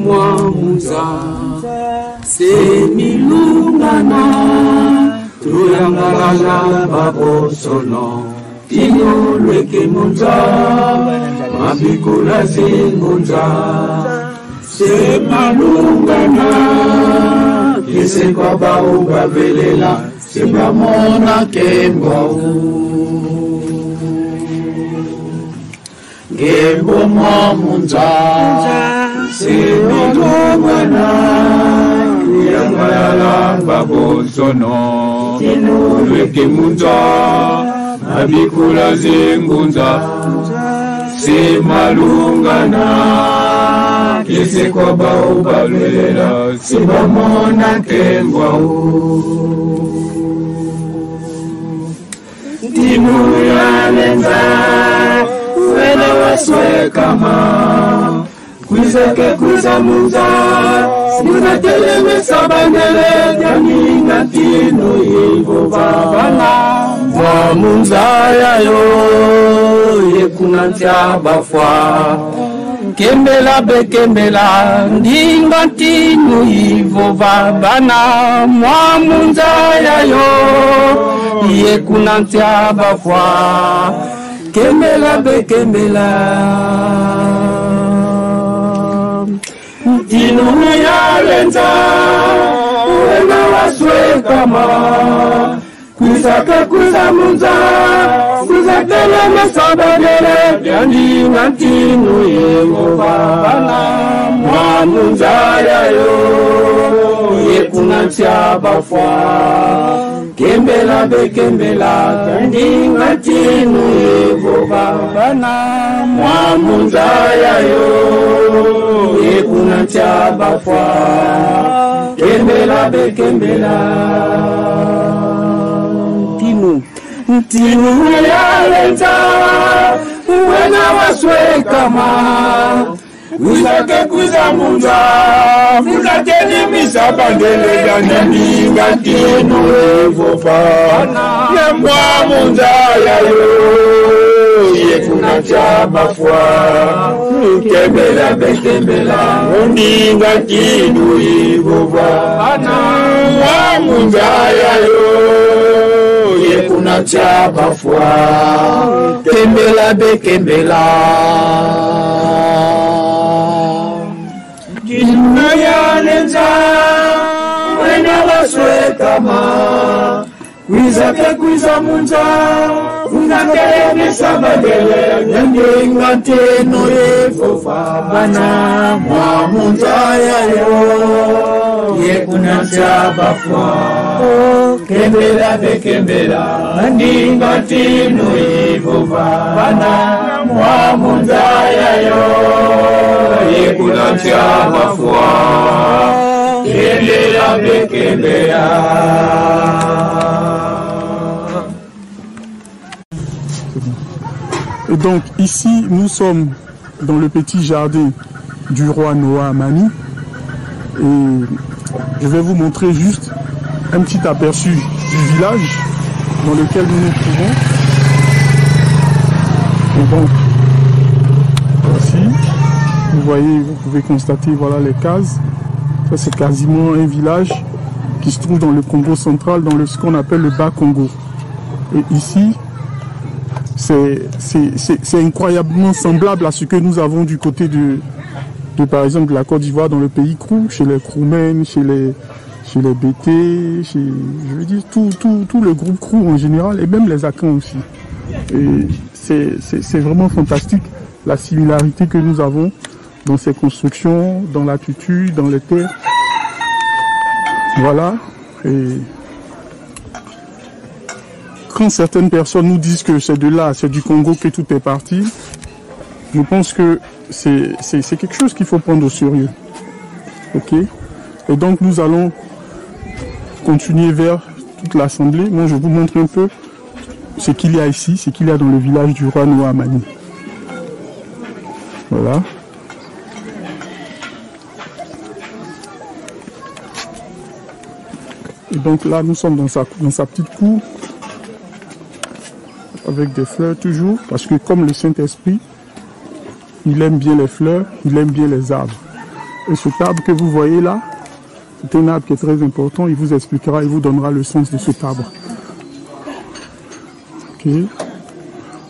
Mwamuza semilungana tuyangala babosono tino lweke munza mabikula zingunza semalungana kisekwa bauba velela simbamona kembau Gembo mwamunza semilungana tuyangala babosono tino lweke munza mabikula zingunza semalungana kisekwa bauba velela simbamona kembau tino yalenza wena waswe kama kwizake kwizamunza Muna teleme sabandele Janinga tino yivo babana Mwamunza yayo Yekunantia bafwa Kembela bekembela Ndinga tino yivo babana Mwamunza yayo Yekunantia bafwa Kembela bekembela Tino yalenza Wena waswe kama Kwisaka kwizamunza Kwizateleme sabagere Yandinga tino yehova Mwamunza yayo Yekunantia bafwa Kembela bekembela Yandinga tino yehova Mwamunza yayo Yekunantia bafwa Kembela bekembela Tino yalenza Wena waswe kama Kwizake kwizamunza Kwizatelemisa bandele Yandinga tino yehova Mwamunza yayo Yekunantia bafwa Kembela bekembela Yandinga tino yehova Mwamunza yayo Yekunantia bafwa Kembela bekembela Tino yalenza Wena waswe kama Kwizake kwizamunza Kwizatelemisa bandele Yandinga tino yehova Mwamunza yayo Yekunantia bafwa Kembela bekembela Yandinga tino yehova Mwamunza yayo Yekunantia bafwa Kembela bekembela. Et donc ici nous sommes dans le petit jardin du roi Noah Amani et je vais vous montrer juste un petit aperçu du village dans lequel nous nous trouvons. Et donc ici vous voyez, vous pouvez constater voilà les cases. Ça c'est quasiment un village qui se trouve dans le Congo central, dans ce qu'on appelle le Bas-Congo. Et ici c'est incroyablement semblable à ce que nous avons du côté de par exemple de la Côte d'Ivoire dans le pays Krou, chez les Kroumen, chez les BT, je veux dire tout le groupe Krou en général et même les Akans aussi. Et c'est vraiment fantastique la similarité que nous avons dans ces constructions, dans l'attitude, dans les terres. Voilà. Et quand certaines personnes nous disent que c'est de là, c'est du Congo que tout est parti, je pense que c'est quelque chose qu'il faut prendre au sérieux. Ok? Et donc nous allons continuer vers toute l'assemblée. Moi je vous montre un peu ce qu'il y a ici, ce qu'il y a dans le village du roi Noah Amani. Voilà. Et donc là, nous sommes dans sa petite cour, avec des fleurs toujours, parce que comme le Saint-Esprit, il aime bien les fleurs, il aime bien les arbres. Et cet arbre que vous voyez là, c'est un arbre qui est très important, il vous expliquera, il vous donnera le sens de cet arbre. Ok,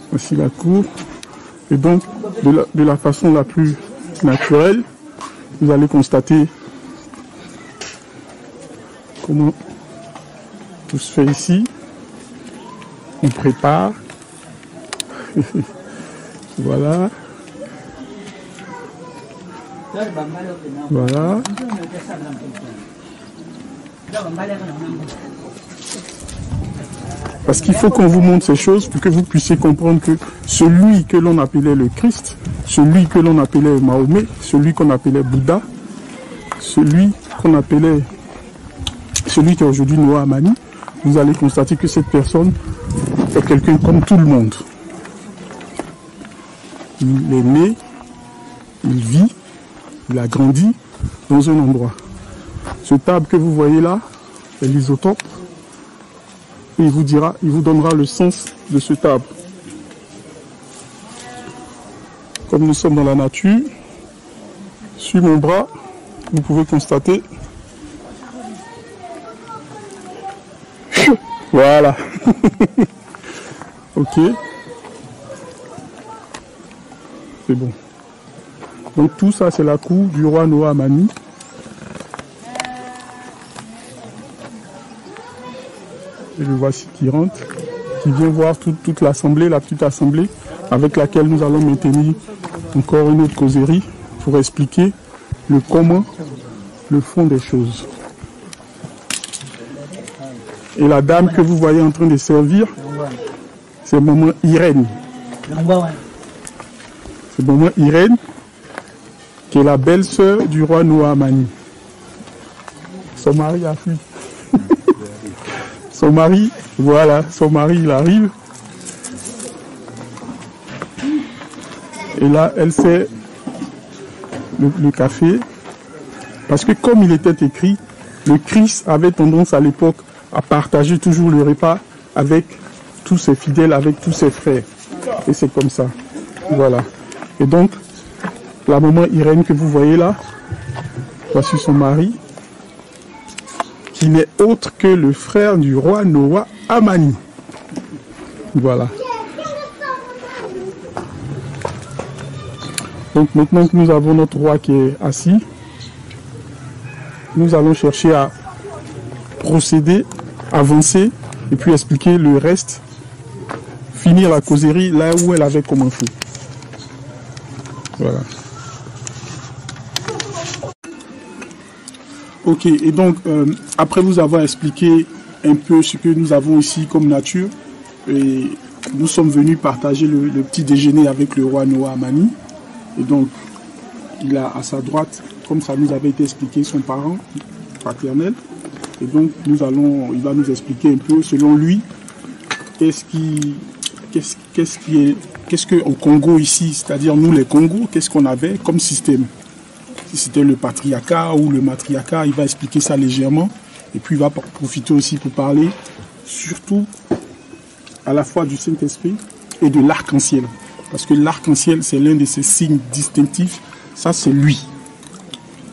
voici la cour. Et donc, de la façon la plus naturelle, vous allez constater comment tout se fait ici. On prépare. Voilà. Voilà. Parce qu'il faut qu'on vous montre ces choses pour que vous puissiez comprendre que celui que l'on appelait le Christ, celui que l'on appelait Mahomet, celui qu'on appelait Bouddha, celui qui est aujourd'hui Noah Amani, vous allez constater que cette personne est quelqu'un comme tout le monde. Il est né, il vit, il a grandi dans un endroit. Ce arbre que vous voyez là est l'isotope. Et il vous donnera le sens de cet arbre. Comme nous sommes dans la nature, sur mon bras, vous pouvez constater. Voilà. Ok. C'est bon. Donc tout ça, c'est la cour du roi Noah Amani. Et le voici qui rentre, qui vient voir toute l'assemblée, la petite assemblée, avec laquelle nous allons maintenir encore une autre causerie pour expliquer le comment, le fond des choses. Et la dame que vous voyez en train de servir, c'est maman Irène. C'est maman Irène, qui est la belle-sœur du roi Noah Amani. Son mari a fui. Son mari, voilà, son mari, il arrive. Et là, elle sert le café. Parce que comme il était écrit, le Christ avait tendance à l'époque à partager toujours le repas avec tous ses fidèles, avec tous ses frères. Et c'est comme ça. Voilà. Et donc, la maman Irène que vous voyez là, voici son mari, qui n'est autre que le frère du roi Noah Amani. Voilà. Donc maintenant que nous avons notre roi qui est assis, nous allons chercher à procéder, avancer et puis expliquer le reste, finir la causerie là où elle avait commencé. Voilà. Ok, et donc après vous avoir expliqué un peu ce que nous avons ici comme nature, et nous sommes venus partager le petit déjeuner avec le roi Noah Amani. Et donc il a à sa droite, comme ça nous avait été expliqué, son parent paternel. Et donc il va nous expliquer un peu selon lui qu'est-ce qu'au Congo ici, c'est-à-dire nous les Congos, qu'est-ce qu'on avait comme système. Si c'était le patriarcat ou le matriarcat, il va expliquer ça légèrement. Et puis il va profiter aussi pour parler surtout à la fois du Saint-Esprit et de l'arc-en-ciel. Parce que l'arc-en-ciel, c'est l'un de ses signes distinctifs. Ça, c'est lui.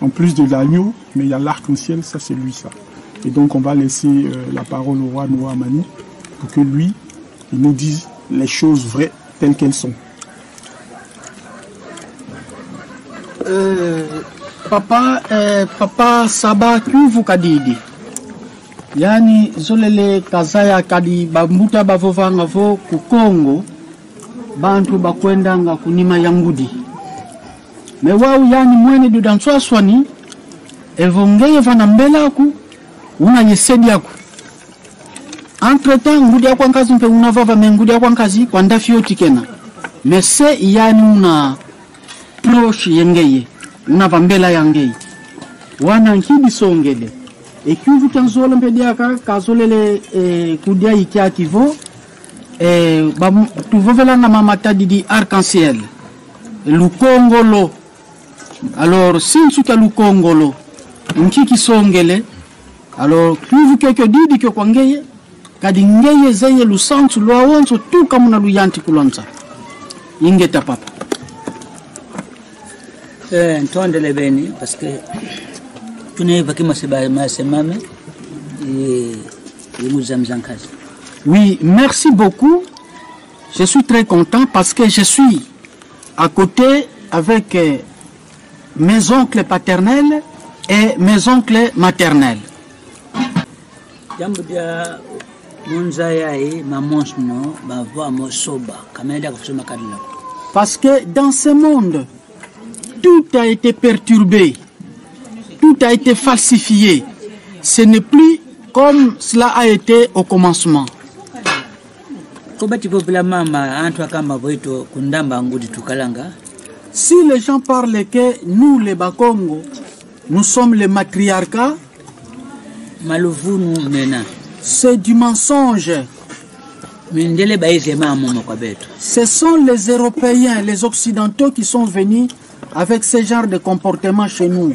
En plus de l'agneau, mais il y a l'arc-en-ciel, ça, c'est lui, ça. Et donc, on va laisser la parole au roi Noah Amani pour que lui, il nous dise les choses vraies telles qu'elles sont. Papa Saba Kuvu Kadidi. Yani zolele kazaya kadi bambuta bavovanga vo ku Kongo bantu bakwendanga kunima yangudi. Mewau yani mwene dudanswaswani evongeye vana mbelaku una yesedi yako. Entre temps ngudi ya kwankazi mpe unavava mengudi ya kwankazi kwa ndafi yoti kena. Mese yani una proche yengeye. Unava mbela yangeye. Wana nkidi songele. Et que vous tanzola mpediaka kazolele kudia ikiativo tu vovelanga mamata didi arc-en-ciel Lukongolo. Alors, si tu as Lukongolo, Nkiki Songele, alors, tu veux que dit que Kwangeye, Kadingeye Zeye Lusantu, Luawantu, tout comme on a Luyanti Kulonza. Ingeta papa. Antoine de Lebeni, parce que tu n'es pas qui m'a semé et nous aimons en casa. Oui, merci beaucoup. Je suis très content parce que je suis à côté avec mes oncles paternels et mes oncles maternels. Jambudia Munzayai, Mamonsno, Bavoa Mosoba, Kameda Kosumakadla. Parce que dans ce monde, tout a été perturbé, tout a été falsifié. Ce n'est plus comme cela a été au commencement. Si les gens parlent que nous, les Bakongo, nous sommes les matriarcats, c'est du mensonge. Ce sont les Européens, les Occidentaux qui sont venus avec ce genre de comportement chez nous.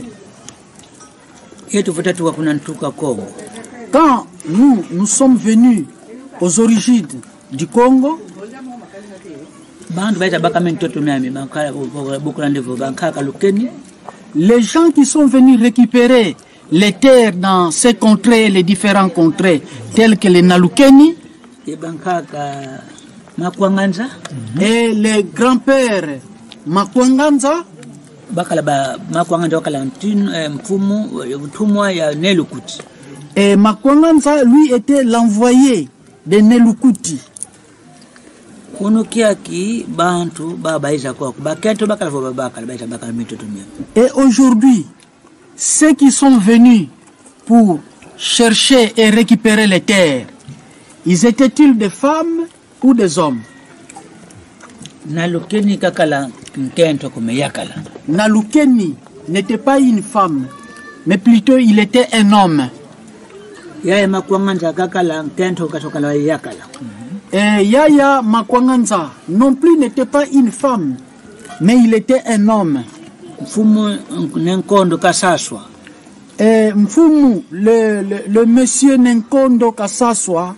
Quand nous sommes venus aux origines du Congo, les gens qui sont venus récupérer les terres dans ces contrées, les différents contrées, tels que les Nalukeni, et les grands-pères Makwanganza, et Makwanganza, lui, était l'envoyé de Nelukuti. Et aujourd'hui, ceux qui sont venus pour chercher et récupérer les terres, ils étaient-ils des femmes ou des hommes? Nalukeni n'était pas une femme, mais plutôt il était un homme. Et Yaya Makwanganza non plus n'était pas une femme, mais il était un homme. Et Mfumu, le monsieur Nenkondo Kasaswa,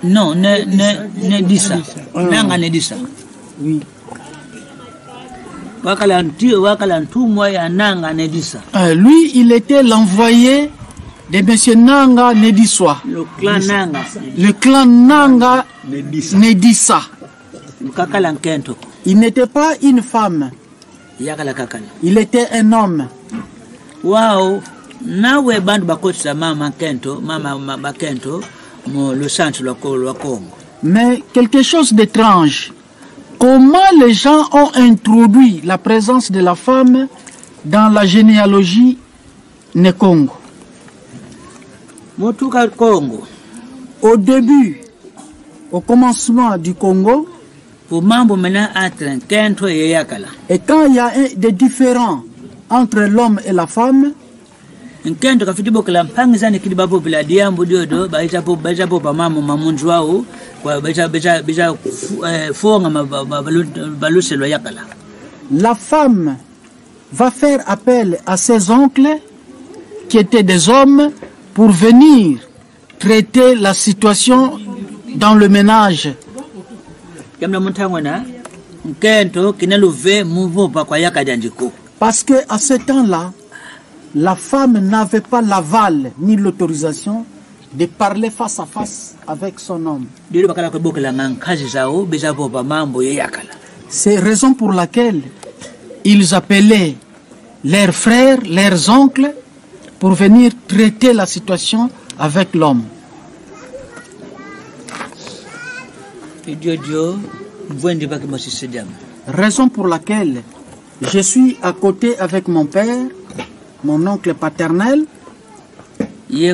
non, ne disa. Nanga ne disa. Oui. Lui, il était l'envoyé de monsieur Nanga Nediswa. Le clan Nanga. Le clan Nanga Nedisa. Il n'était pas une femme. Il était un homme. Wow. Nawe bandu bakotsa mama Kento, mama Bakento, le centre le Congo. Mais quelque chose d'étrange. Comment les gens ont introduit la présence de la femme dans la généalogie Nekongo? Au début, au commencement du Congo, et quand il y a des différends entre l'homme et la femme, la femme va faire appel à ses oncles qui étaient des hommes pour venir traiter la situation dans le ménage. Parce que à ce temps-là, la femme n'avait pas l'aval ni l'autorisation de parler face à face avec son homme. C'est la raison pour laquelle ils appelaient leurs frères, leurs oncles, pour venir traiter la situation avec l'homme. Raison pour laquelle je suis à côté avec mon père, mon oncle paternel. Et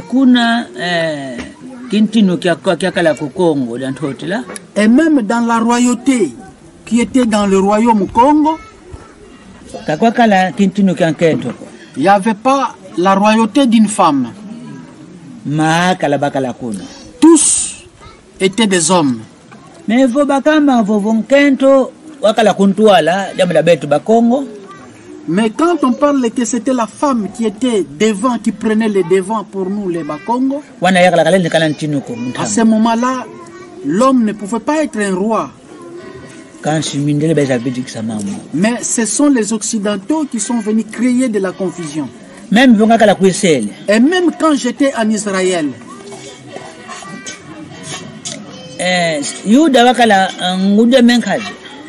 même dans la royauté qui était dans le royaume Congo, il n'y avait pas la royauté d'une femme. Tous étaient des hommes. Mais vous bakama vovonquento wakala kuntuala jamla betu bakongo. Mais quand on parle que c'était la femme qui était devant, qui prenait les devants pour nous les Bakongo, à ce moment-là, l'homme ne pouvait pas être un roi. Mais ce sont les Occidentaux qui sont venus créer de la confusion. Et même quand j'étais en Israël,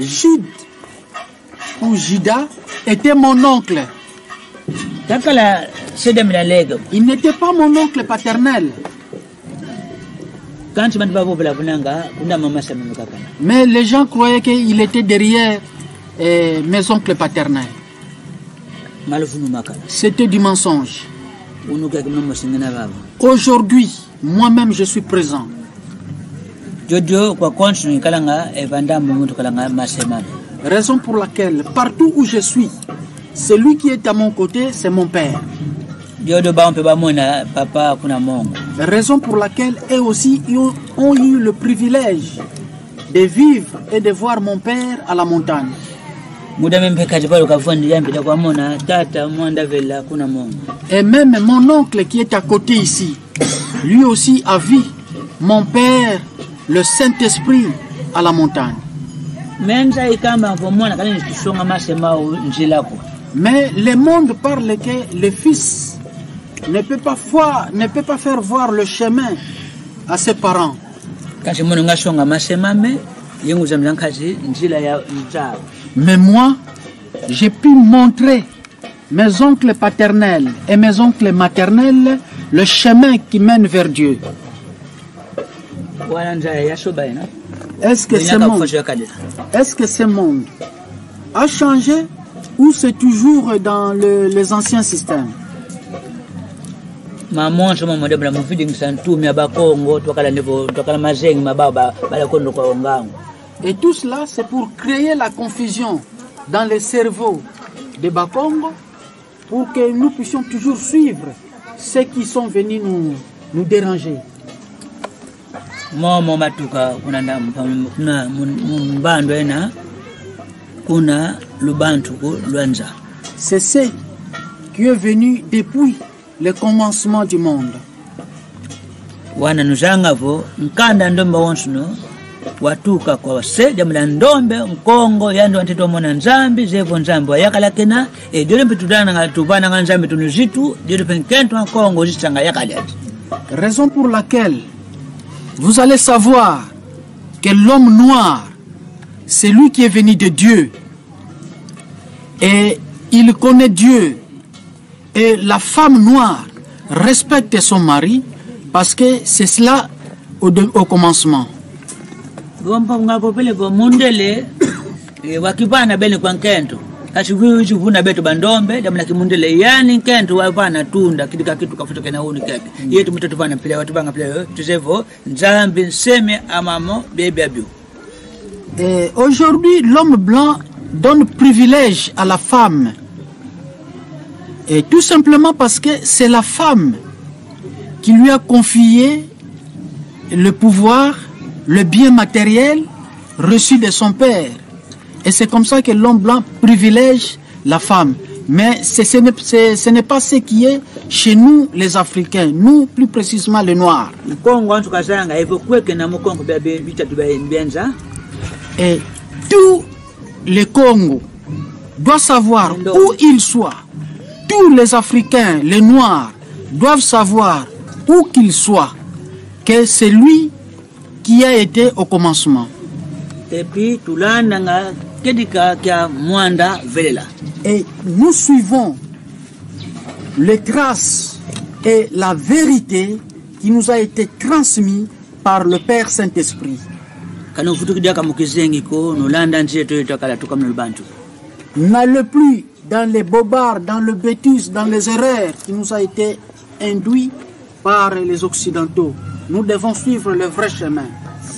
Jude ou Juda était mon oncle. Il n'était pas mon oncle paternel. Mais les gens croyaient qu'il était derrière mes oncles paternels. C'était du mensonge. Aujourd'hui, moi-même je suis présent. Raison pour laquelle, partout où je suis, celui qui est à mon côté, c'est mon père. Raison pour laquelle eux aussi ont eu le privilège de vivre et de voir mon père à la montagne. Et même mon oncle qui est à côté ici, lui aussi a vu mon père, le Saint-Esprit, à la montagne. Mais le monde parle que le fils ne peut pas faire voir le chemin à ses parents. Mais moi, j'ai pu montrer mes oncles paternels et mes oncles maternels le chemin qui mène vers Dieu. Est-ce que ce monde a changé ou c'est toujours dans les anciens systèmes? Et tout cela, c'est pour créer la confusion dans les cerveaux des Bakongo pour que nous puissions toujours suivre ceux qui sont venus nous déranger. C'est ce qui est venu depuis le commencement du monde. Watuka kwa sede mlandombe mkongo yando antito mona nzambi zevo nzambi yakalakena e dole mpitudana ngatubana nzambi tunuzitu dole penkento nkongo zitanga yakalati. Raison pour laquelle vous allez savoir que l'homme noir c'est lui qui est venu de Dieu et il connaît Dieu, et la femme noire respecte son mari parce que c'est cela au commencement. Wakipana bene kwa nkento kashivuji vuna betu bandombe damna kimundele yani nkento wavana tunda kidika kitu kafuta kana uni kepe yetu mtoto vana pila watu banga pila tuzevo nzambi nseme amamo bebe abiu. Aujourd'hui l'homme blanc donne privilège à la femme, et tout simplement parce que c'est la femme qui lui a confié le pouvoir, le bien matériel reçu de son père. Et c'est comme ça que l'homme blanc privilège la femme. Mais ce n'est pas ce qui est chez nous les Africains, nous plus précisément les Noirs. Et tout le Congo doit savoir où il soit. Tous les Africains, les Noirs, doivent savoir où qu'ils soient que c'est lui qui a été au commencement. Et puis, et nous suivons les traces et la vérité qui nous a été transmise par le Père Saint-Esprit. N'allez plus dans les bobards, dans le bêtise, dans les erreurs qui nous a été induits par les Occidentaux. Nous devons suivre le vrai chemin.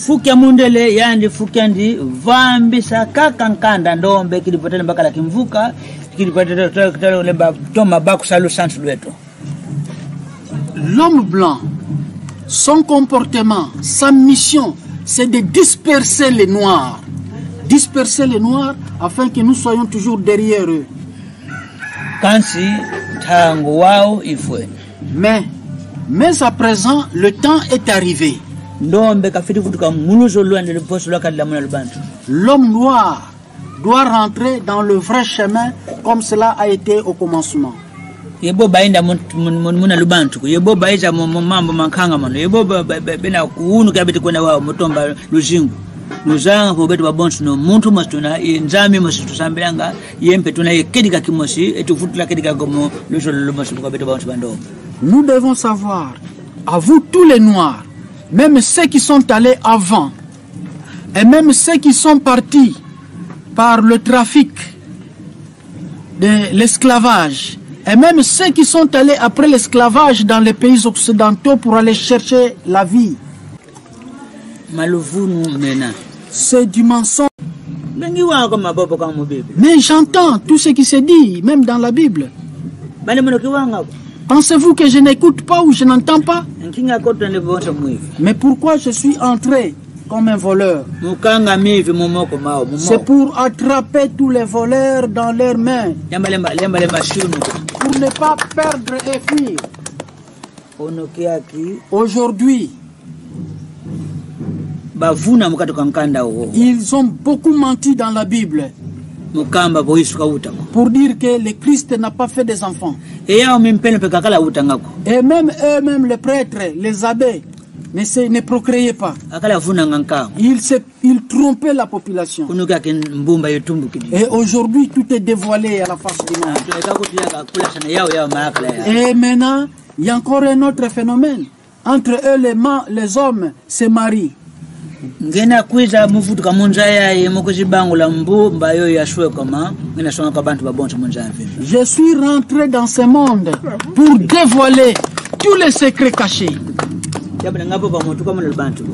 Fukia mundele yandi fukiandi vambisa kakankanda ndombe kilipotele mbakala kimvuka kilipotele toma baku salu sansu lweto. L'homme blanc son comportement, sa mission, c'est de disperser les Noirs. Disperser les Noirs afin que nous soyons toujours derrière eux. Kansi tangu wao ifwe. Mais à présent, le temps est arrivé. L'homme noir doit rentrer dans le vrai chemin comme cela a été au commencement. Yebo bainda muna lubantu yebo baiza mambo mankanga mano yebo bena kuunu kabiti kwenda wao mutomba lujingu nuzanga ko betu babonsu no muntu masituna nzami masitu sambelanga yempe tuna yekedika kimosi etufutula kedika gomo lujolo masitu ko betu babonsu bando. Nous devons savoir, à vous tous les Noirs, même ceux qui sont allés avant et même ceux qui sont partis par le trafic de l'esclavage, et même ceux qui sont allés après l'esclavage dans les pays occidentaux pour aller chercher la vie. C'est du mensonge. Mais j'entends tout ce qui se dit, même dans la Bible. Pensez-vous que je n'écoute pas ou je n'entends pas? Mais pourquoi je suis entré comme un voleur? C'est pour attraper tous les voleurs dans leurs mains, pour ne pas perdre et fuir. Aujourd'hui, ils ont beaucoup menti dans la Bible pour dire que le Christ n'a pas fait des enfants. Et même eux-mêmes, les prêtres, les abbés, ne procréaient pas. Ils trompaient la population. Et aujourd'hui, tout est dévoilé à la face du monde. Et maintenant, il y a encore un autre phénomène. Entre eux, les hommes se marient. Je suis rentré dans ce monde pour dévoiler tous les secrets cachés.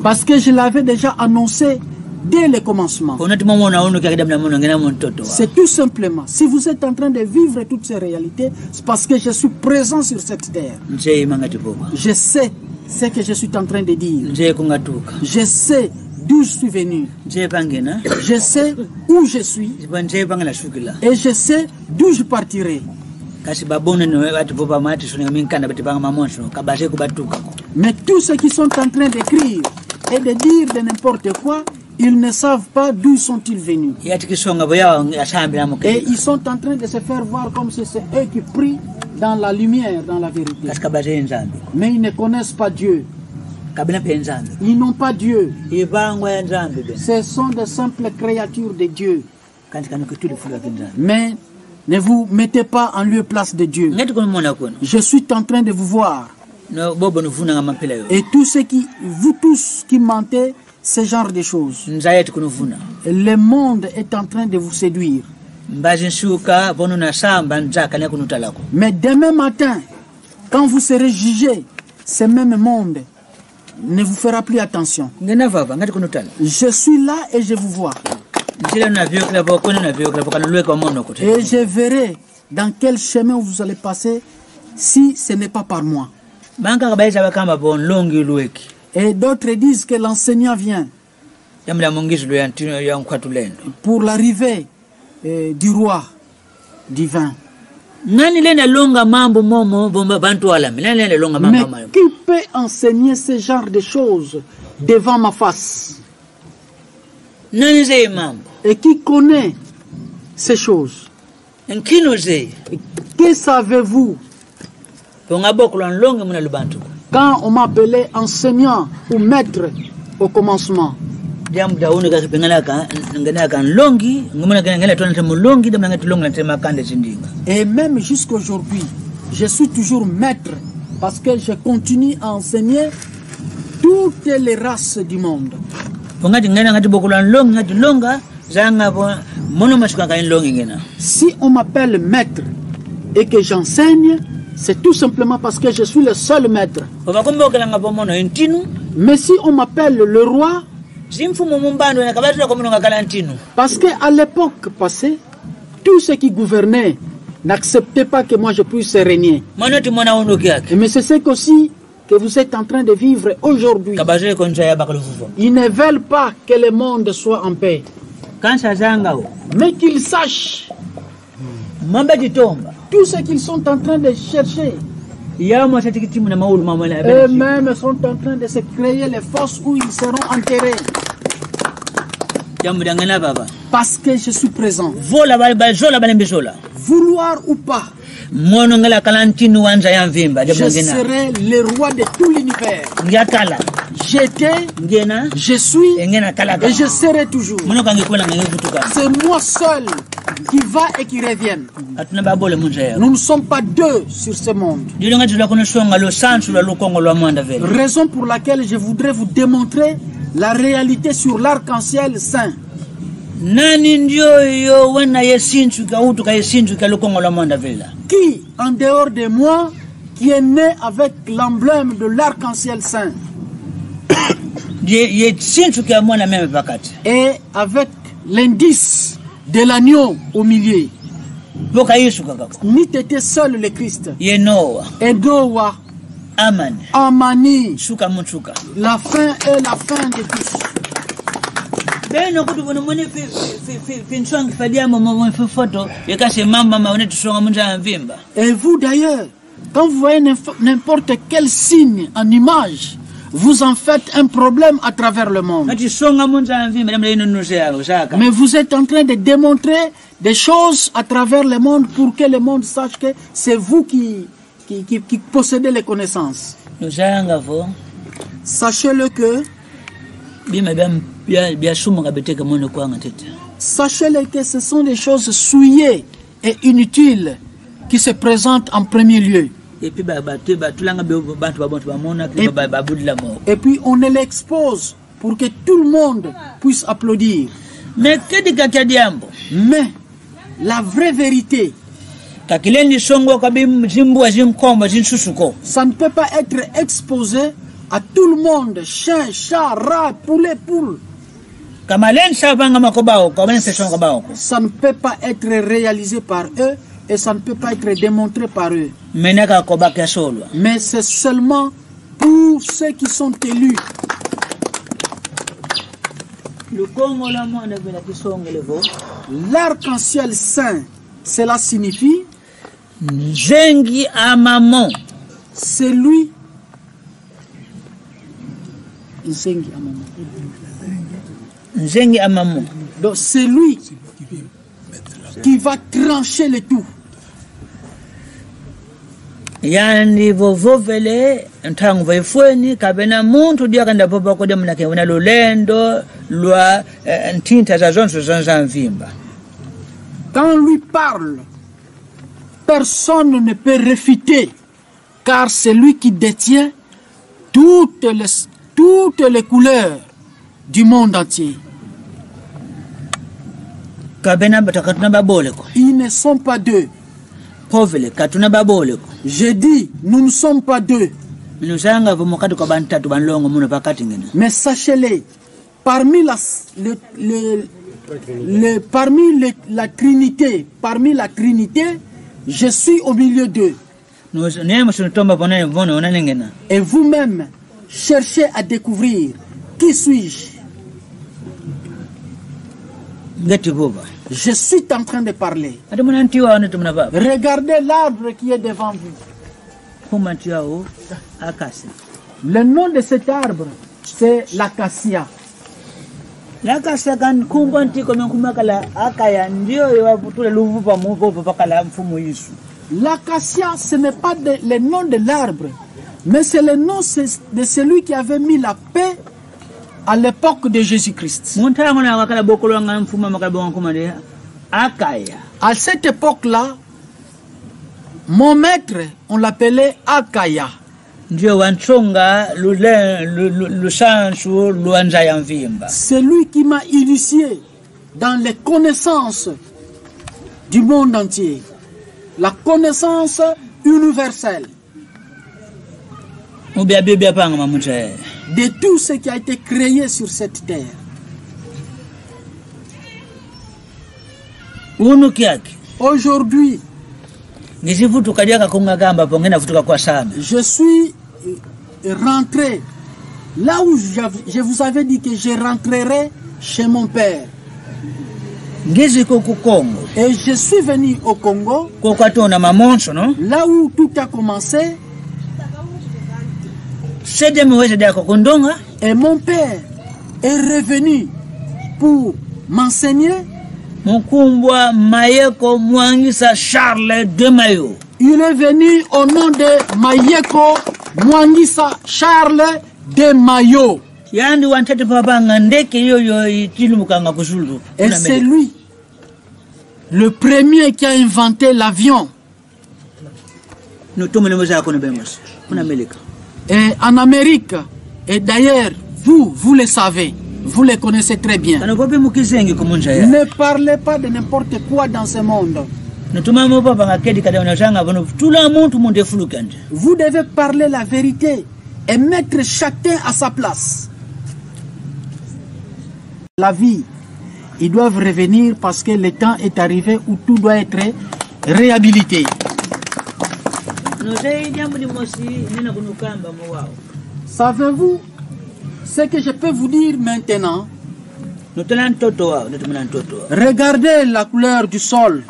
Parce que je l'avais déjà annoncé dès le commencement. C'est tout simplement, si vous êtes en train de vivre toutes ces réalités, c'est parce que je suis présent sur cette terre. Je sais ce que je suis en train de dire. Je sais d'où je suis venu. Je sais où je suis. Et je sais d'où je partirai. Mais tous ceux qui sont en train d'écrire et de dire de n'importe quoi, ils ne savent pas d'où sont-ils venus. Et ils sont en train de se faire voir comme si c'est eux qui prient dans la lumière, dans la vérité. Mais ils ne connaissent pas Dieu. Ils n'ont pas Dieu. Ce sont de simples créatures de Dieu. Mais ne vous mettez pas en lieu place de Dieu. Je suis en train de vous voir. Et vous tous qui mentez, ce genre de choses. Le monde est en train de vous séduire. Mais demain matin, quand vous serez jugé, ce même monde ne vous fera plus attention. Je suis là et je vous vois. Et je verrai dans quel chemin vous allez passer si ce n'est pas par moi. Et d'autres disent que l'enseignant vient pour l'arrivée du roi divin. Mais qui peut enseigner ce genre de choses devant ma face? Et qui connaît ces choses? Que savez-vous? Quand on m'appelait enseignant ou maître au commencement, et même jusqu'aujourd'hui, je suis toujours maître parce que je continue à enseigner toutes les races du monde. Si on m'appelle maître et que j'enseigne, c'est tout simplement parce que je suis le seul maître. Mais si on m'appelle le roi, parce qu'à l'époque passée, tous ceux qui gouvernaient n'acceptaient pas que moi je puisse régner. Mais c'est ce qu'aussi que vous êtes en train de vivre aujourd'hui. kabaje ko njaya bakaluvuvo Ils ne veulent pas que le monde soit en paix. kansa zangao Mais qu'ils sachent mamba jitomba tout ce qu'ils sont en train de chercher. yamo satikitimu na maulu mamala Eux-mêmes sont en train de se créer les fosses où ils seront enterrés. jamudangana baba Parce que je suis présent. vola zola balembizola Vouloir ou pas, mono ngala kalantinu wanza ya mvimba je demongena serai le roi de tout l'univers. ngakala J'étais, ngena je suis engena kala et je serai toujours. mono kangikwela ngevutuka C'est moi seul qui va et qui revient. atuna babole munjaya Nous ne sommes pas deux sur ce monde. dilonga tula kono songa lo sansu la lukongo lo amanda vele Raison pour laquelle je voudrais vous démontrer la réalité sur l'arc-en-ciel saint. nani ndio yo wana yesintu ka utu ka yesintu ka lukongo lo amanda vele Qui, en dehors de moi, qui est né avec l'emblème de l'arc-en-ciel saint ye sintu ka mwana meme pakati et avec l'indice de l'agneau au milieu. boka yesu kakako N'eût été seul le Christ. ye noa Et Noah, amani Amani, suka mutsuka la fin est la fin de tous. beno kutu bono mone finsongi fadia mama foto yakase mama maone tusonga munja mvimba Et vous d'ailleurs, quand vous voyez n'importe quel signe en image, vous en faites un problème à travers le monde. ati songa munja mvimba namle ino nuzea usaka Mais vous êtes en train de démontrer des choses à travers le monde pour que le monde sache que c'est vous qui possédez les connaissances. nuzanga vo Sachez-le que, bima bia sumo kabeteka mono kwanga tete sachez-le que ce sont des choses souillées et inutiles qui se présentent en premier lieu. epi ba tulanga bantu babontu bamona Et- babudila mo Et puis on l'expose pour que tout le monde puisse applaudir. me kedi kakadiambo Mais la vraie vérité, kakilendi songo kabim zimbua zimkomba zinsusuko ça ne peut pas être exposé à tout le monde. Chien, chat, rat, poulet, poule. kama len sabanga makobao kwa len songa kabao Ça ne peut pas être réalisé par eux et ça ne peut pas être démontré par eux. menaka kobaka solo Mais c'est seulement pour ceux qui sont élus. lukongo la mwana vela kisonge levo L'arc-en-ciel saint, cela signifie zengi amamo c'est lui. nzengi amamo Donc c'est lui qui va trancher le tout. yani vovovele ntangu vaifweni kabena muntu dia kanda popa kode mnake una lulendo lwa ntinta za zonso zanza mvimba Quand on lui parle, personne ne peut réfuter, car c'est lui qui détient toutes les couleurs du monde entier. kabena batakatuna baboleko Ils ne sont pas deux. povele katuna baboleko Je dis, nous ne sommes pas deux. minusanga vomokati kwa bantatu banlongo muno pakati ngena Mais sachez-le, parmi la Trinité, je suis au milieu d'eux. nemo sunutomba ponene vone onane ngena Et vous-même, cherchez à découvrir qui suis-je. ngeti bova Je suis en train de parler. ati munantiwa one tumna baba Regardez l'arbre qui est devant vous. kumantiwa o akasi Le nom de cet arbre, c'est l'acacia. lakasi kan kumbanti ko menkumakala akaya ndio yawaputule luvupa muvovo pakala mfumu yisu L'acacia, ce n'est pas le nom de l'arbre, mais c'est le nom de celui qui avait mis la paix à l'époque de Jésus-Christ. muntango na wakala bokolo nga mfumu makala bonkumade akaya À cette époque-là, mon maître, on l'appelait Akaya. ndio wanchonga lusansu luanza ya mvimba C'est lui qui m'a initié dans les connaissances du monde entier. La connaissance universelle ubya bibya panga mamute de tout ce qui a été créé sur cette terre. unu kyake Aujourd'hui, ngizivutuka lyaka kunga gamba pongena vutuka kwa sana je suis rentrer là où je vous avais dit que je rentrerai chez mon père. Et je suis venu au Congo, là où tout a commencé. Et mon père est revenu pour m'enseigner. Il est venu au nom de Mayeko Mwangisa Charles de Mayo. Et c'est lui, le premier qui a inventé l'avion. Et en Amérique, et d'ailleurs, vous le savez, vous le connaissez très bien. Ne parlez pas de n'importe quoi dans ce monde. Vous devez parler la vérité et mettre chacun à sa place. La vie, ils doivent revenir parce que le temps est arrivé où tout doit être réhabilité. Savez-vous ce que je peux vous dire maintenant? Regardez la couleur du sol.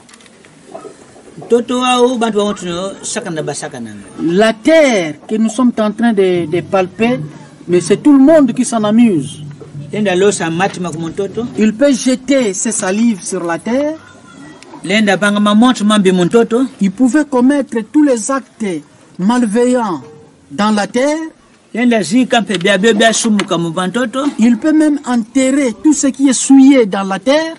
La terre que nous sommes en train de palper, mais c'est tout le monde qui s'en amuse. Il peut jeter ses salives sur la terre. Il pouvait commettre tous les actes malveillants dans la terre. Il peut même enterrer tout ce qui est souillé dans la terre.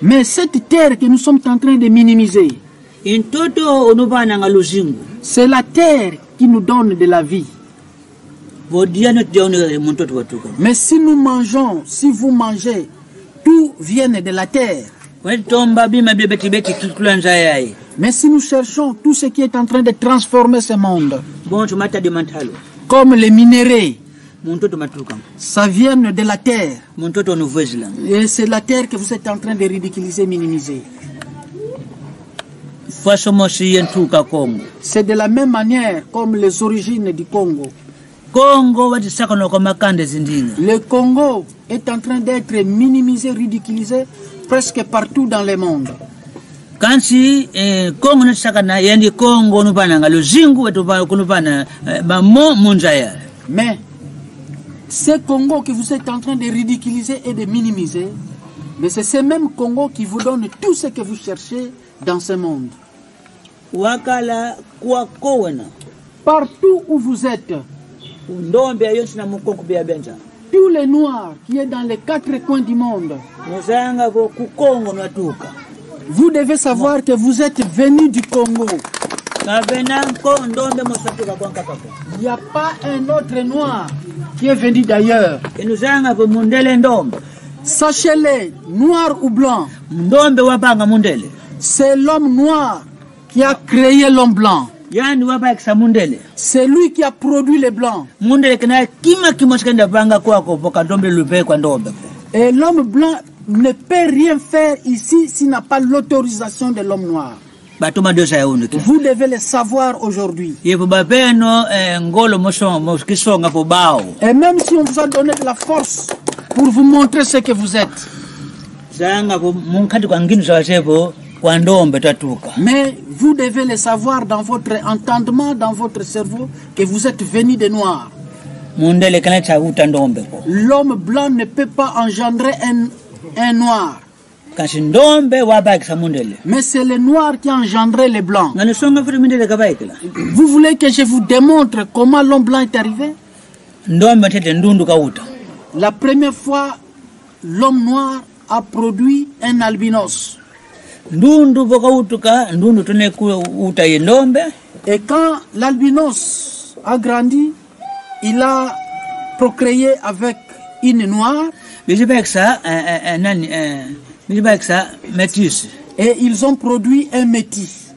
Mais cette terre que nous sommes en train de minimiser, c'est la terre qui nous donne de la vie. Mais si nous mangeons, si vous mangez, tout vient de la terre. Mais si nous cherchons tout ce qui est en train de transformer ce monde, comme les minéraux, ça vient de la terre. Et c'est la terre que vous êtes en train de ridiculiser, minimiser. C'est de la même manière comme les origines du Congo. Le Congo est en train d'être minimisé, ridiculisé presque partout dans le monde. Mais ce Congo que vous êtes en train de ridiculiser et de minimiser, mais c'est ce même Congo qui vous donne tout ce que vous cherchez dans ce monde. Partout où vous êtes, tous les noirs qui sont dans les 4 coins du monde, vous devez savoir que vous êtes venus du Congo. Il n'y a pas un autre noir qui est venu d'ailleurs. Sachez-le, noir ou blanc, c'est l'homme noir qui a créé l'homme blanc. C'est lui qui a produit les blancs. Et l'homme blanc ne peut rien faire ici s'il n'a pas l'autorisation de l'homme noir. Vous devez le savoir aujourd'hui. Et même si on vous a donné de la force pour vous montrer ce que vous êtes, mais vous devez le savoir dans votre entendement, dans votre cerveau, que vous êtes venu de noirs. L'homme blanc ne peut pas engendrer un noir. Mais c'est le noir qui a engendré les blancs. Vous voulez que je vous démontre comment l'homme blanc est arrivé? La première fois, l'homme noir a produit un albinos. Et quand l'albinos a grandi, il a procréé avec une noire. Et ils ont produit un métis.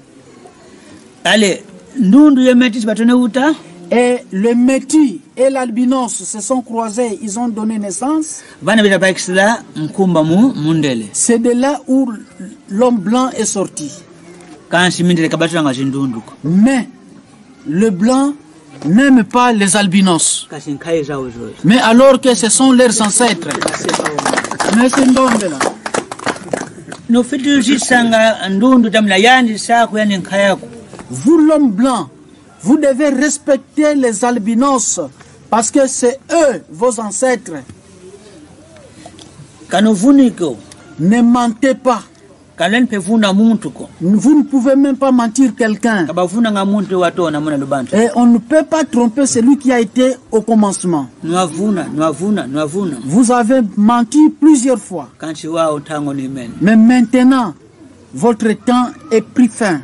Et le métis et l'albinos se sont croisés, ils ont donné naissance. C'est de là où l'homme blanc est sorti. Mais le blanc n'aiment pas les albinos. kasi nkhaye zawo zozo Mais alors que ce sont leurs ancêtres. Mais c'est ndombe là. nofitirisanga ndundu tamna yani sako yani nkhayako. Vous l'homme blanc, vous devez respecter les albinos parce que c'est eux vos ancêtres. kanovuniko Ne mentez pas. kaleni pevuna muntu ko Vous ne pouvez même pas mentir quelqu'un. kabavuna nga muntu watona mona lubantu Et on ne peut pas tromper celui qui a été au commencement. nwavuna Vous avez menti plusieurs fois. kanchi wao tango ni mene Mais maintenant, votre temps est pris fin.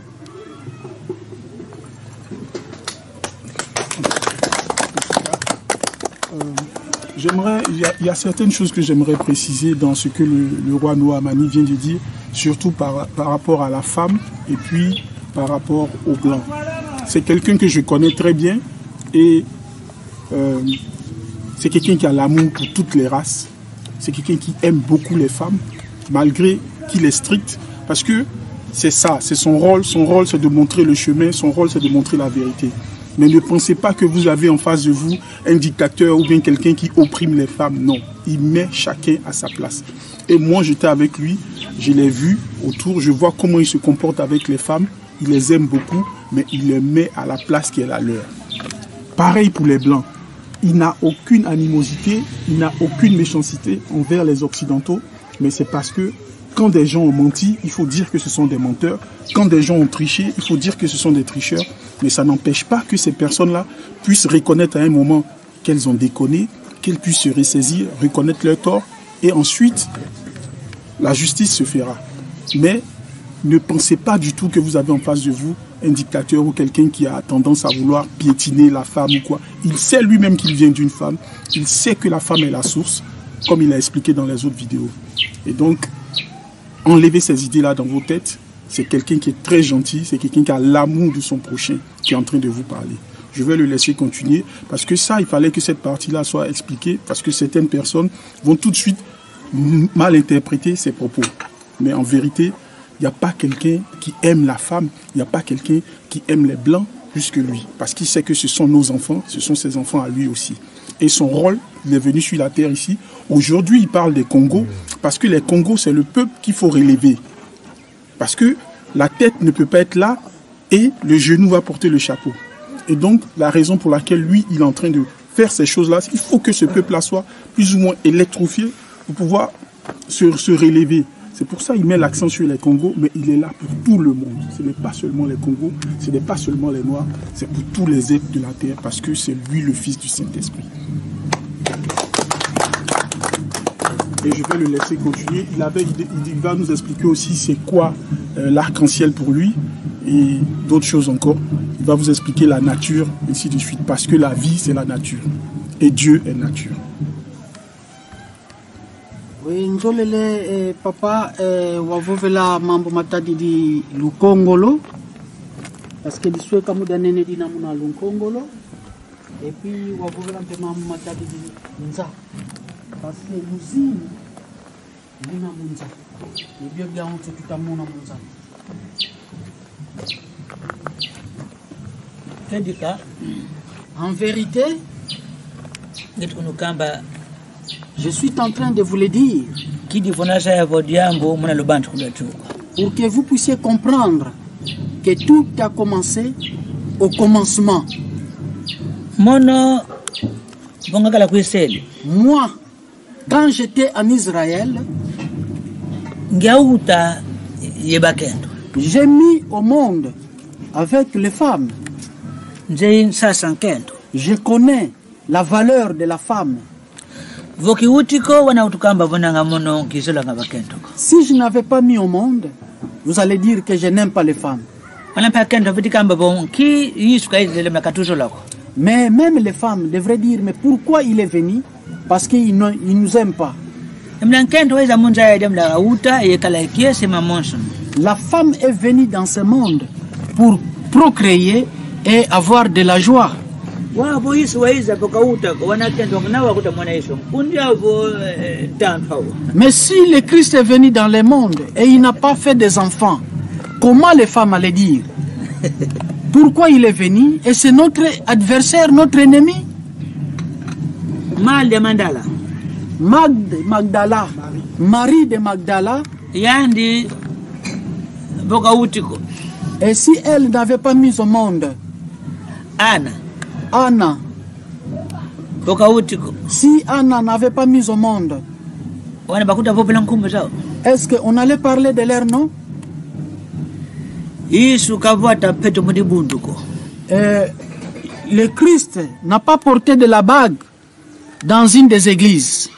Il y a certaines choses que j'aimerais préciser dans ce que le roi Noamani vient de dire, surtout par rapport à la femme et puis par rapport au blanc. C'est quelqu'un que je connais très bien et c'est quelqu'un qui a l'amour pour toutes les races. C'est quelqu'un qui aime beaucoup les femmes, malgré qu'il est strict, parce que c'est ça, c'est son rôle. Son rôle, c'est de montrer le chemin, son rôle, c'est de montrer la vérité. Mais ne pensez pas que vous avez en face de vous un dictateur ou bien quelqu'un qui opprime les femmes. Non, il met chacun à sa place. Et moi, j'étais avec lui, je l'ai vu autour, je vois comment il se comporte avec les femmes. Il les aime beaucoup, mais il les met à la place qui est la leur. Pareil pour les Blancs. Il n'a aucune animosité, il n'a aucune méchanceté envers les Occidentaux, mais c'est parce que quand des gens ont menti, il faut dire que ce sont des menteurs. Quand des gens ont triché, il faut dire que ce sont des tricheurs. Mais ça n'empêche pas que ces personnes-là puissent reconnaître à un moment qu'elles ont déconné, qu'elles puissent se ressaisir, reconnaître leur tort, et ensuite, la justice se fera. Mais ne pensez pas du tout que vous avez en face de vous un dictateur ou quelqu'un qui a tendance à vouloir piétiner la femme ou quoi. Il sait lui-même qu'il vient d'une femme. Il sait que la femme est la source, comme il a expliqué dans les autres vidéos. Et donc, enlevez ces idées-là dans vos têtes. C'est quelqu'un qui est très gentil, c'est quelqu'un qui a l'amour de son prochain qui est en train de vous parler. Je vais le laisser continuer parce que ça, il fallait que cette partie-là soit expliquée parce que certaines personnes vont tout de suite mal interpréter ses propos. Mais en vérité, il n'y a pas quelqu'un qui aime la femme, il n'y a pas quelqu'un qui aime les Blancs plus que lui. Parce qu'il sait que ce sont nos enfants, ce sont ses enfants à lui aussi. Et son rôle, il est venu sur la terre ici. Aujourd'hui, il parle des Congos, parce que les Congos, c'est le peuple qu'il faut relever. Parce que la tête ne peut pas être là et le genou va porter le chapeau. Et donc, la raison pour laquelle lui, il est en train de faire ces choses-là, il faut que ce peuple-là soit plus ou moins électrifié pour pouvoir se relever. C'est pour ça qu'il met l'accent sur les Congos, mais il est là pour tout le monde. Ce n'est pas seulement les Congos, ce n'est pas seulement les Noirs, c'est pour tous les êtres de la terre, parce que c'est lui le Fils du Saint-Esprit. Et je vais le laisser continuer. Il va nous expliquer aussi c'est quoi l'arc-en-ciel pour lui et d'autres choses encore. Il va vous expliquer la nature, ainsi de suite, parce que la vie, c'est la nature. Et Dieu est nature. Oui, njolele papa wavovela mambo matadi di lukongolo parce que diswe kamuda nene di namuna lukongolo et puis wavovela mpe mambo matadi di nza parce que muzini nina munza ebyo bya onto tutamona munza Tendika en vérité ngetukunukamba je suis en train de vous le dire pour que vous puissiez comprendre que tout a commencé au commencement. Moi, quand j'étais en Israël, j'ai mis au monde avec les femmes. Je connais la valeur de la femme. Si je n'avais pas mis au monde, vous allez dire que je n'aime pas les femmes. Mais même les femmes devraient dire, mais pourquoi il est venu? Parce qu'il ne nous aime pas. La femme est venue dans ce monde pour procréer et avoir de la joie. Mais si le Christ est venu dans le monde et il n'a pas fait des enfants, comment les femmes allaient dire? pourquoi il est venu et c'est notre adversaire, notre ennemi. Mal de Mandala. Magdala, Marie de Magdala. Yandi boka utiko. Et si elle n'avait pas mis au monde Anna, boka utiko. si Anna n'avait pas mis au monde, Wana bakuta popela nkumbe zao. est-ce qu'on allait parler de leur nom? Yesu kavata peto mudibunduko. Le Christ n'a pas porté de la bague dans une des églises.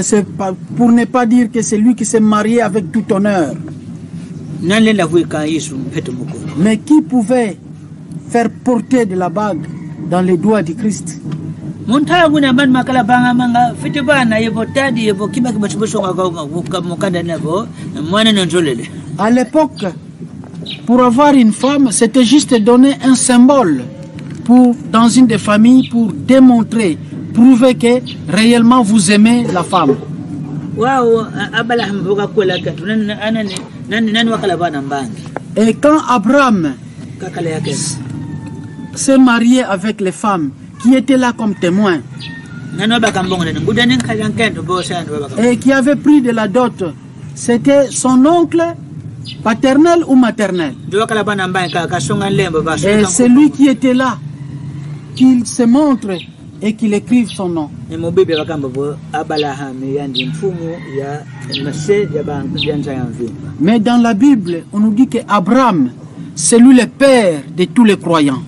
C'est pour ne pas dire que c'est lui qui s'est marié avec tout honneur. Mais qui pouvait faire porter de la bague dans les doigts du Christ? À l'époque, pour avoir une femme, c'était juste donner un symbole dans une des familles pour démontrer, prouver que réellement vous aimez la femme. Et quand Abraham s'est marié avec les femmes qui étaient là comme témoins et qui avaient pris de la dot, c'était son oncle paternel ou maternel. Et c'est lui qui était là, qu'il se montre et qu'il écrive son nom. Mais dans la Bible, on nous dit qu'Abraham, c'est lui le père de tous les croyants.